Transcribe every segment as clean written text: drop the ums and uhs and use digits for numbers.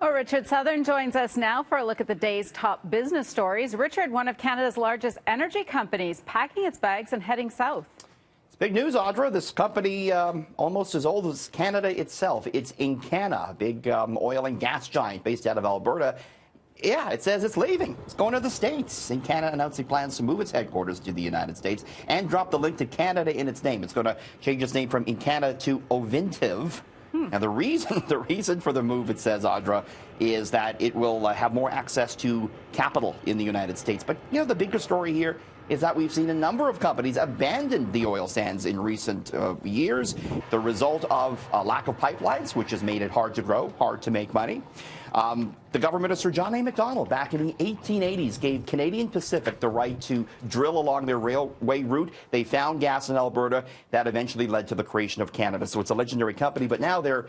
Well, Richard Southern joins us now for a look at the day's top business stories. Richard, one of Canada's largest energy companies, packing its bags and heading south. It's big news, Audra. This company, almost as old as Canada itself. It's Encana, a big oil and gas giant based out of Alberta. Yeah, it says it's leaving. It's going to the States. Encana announced it plans to move its headquarters to the United States and drop the link to Canada in its name. It's going to change its name from Encana to Ovintiv. And the reason for the move, it says, Audra, is that it will have more access to capital in the United States. But, you know, the bigger story here is that we've seen a number of companies abandon the oil sands in recent years, the result of a lack of pipelines, which has made it hard to grow, hard to make money. The government of Sir John A. Macdonald back in the 1880s gave Canadian Pacific the right to drill along their railway route. They found gas in Alberta. That eventually led to the creation of Canada. So it's a legendary company, but now they're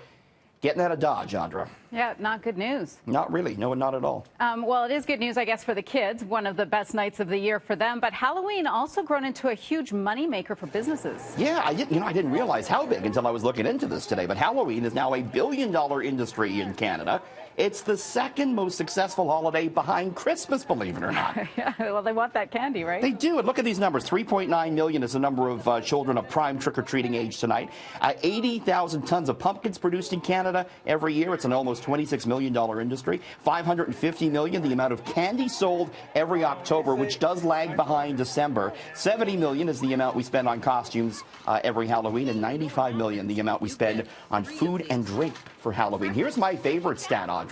getting out of Dodge, Audra. Yeah, not good news. Not really. No, not at all. Well, it is good news, I guess, for the kids. One of the best nights of the year for them. But Halloween also grown into a huge moneymaker for businesses. Yeah, I didn't realize how big until I was looking into this today. But Halloween is now a billion-dollar industry in Canada. It's the second most successful holiday behind Christmas, believe it or not. Yeah, well, they want that candy, right? They do. And look at these numbers. 3.9 million is the number of children of prime trick-or-treating age tonight. 80,000 tons of pumpkins produced in Canada every year. It's an almost $26 million industry. 550 million, the amount of candy sold every October, which does lag behind December. 70 million is the amount we spend on costumes every Halloween, and 95 million, the amount we spend on food and drink for Halloween. Here's my favorite stat, Audra.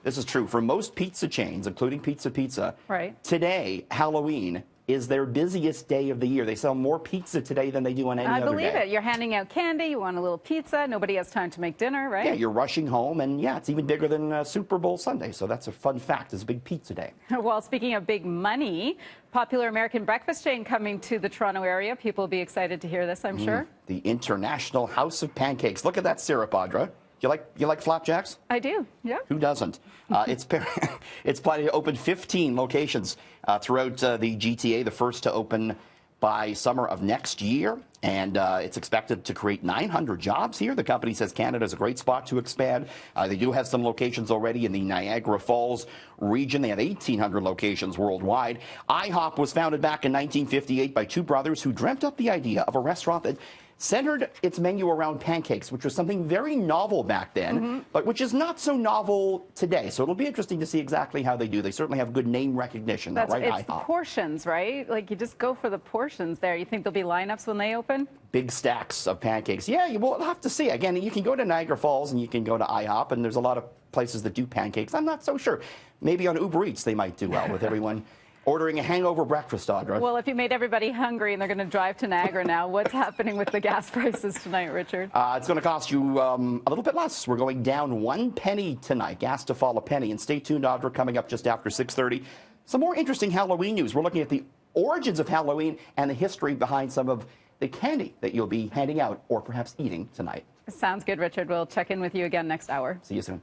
This is true for most pizza chains, including Pizza. Right. Today, Halloween is their busiest day of the year. They sell more pizza today than they do on any other day. I believe it. You're handing out candy. You want a little pizza. Nobody has time to make dinner, right? Yeah, you're rushing home, and yeah, it's even bigger than Super Bowl Sunday. So that's a fun fact. It's a big pizza day. Well, speaking of big money, popular American breakfast chain coming to the Toronto area. People will be excited to hear this, I'm sure. The International House of Pancakes. Look at that syrup, Audra. You like flapjacks? I do, yeah. Who doesn't? It's planning to open 15 locations throughout the GTA, the first to open by summer of next year. And it's expected to create 900 jobs here. The company says Canada is a great spot to expand. They do have some locations already in the Niagara Falls region. They have 1,800 locations worldwide. IHOP was founded back in 1958 by two brothers who dreamt up the idea of a restaurant that centered its menu around pancakes, which was something very novel back then, but which is not so novel today. So it'll be interesting to see exactly how they do. They certainly have good name recognition, though, right? It's the portions, right? Like, you just go for the portions there. You think there'll be lineups when they open? Big stacks of pancakes. Yeah, we'll have to see. Again, you can go to Niagara Falls and you can go to IHOP, and there's a lot of places that do pancakes. I'm not so sure. Maybe on Uber Eats they might do well with everyone ordering a hangover breakfast, Audra. Well, if you made everybody hungry and they're going to drive to Niagara now, what's happening with the gas prices tonight, Richard? It's going to cost you a little bit less. We're going down 1 penny tonight. Gas to fall a penny. And stay tuned, Audra, coming up just after 6:30. Some more interesting Halloween news. We're looking at the origins of Halloween and the history behind some of the candy that you'll be handing out or perhaps eating tonight. Sounds good, Richard. We'll check in with you again next hour. See you soon.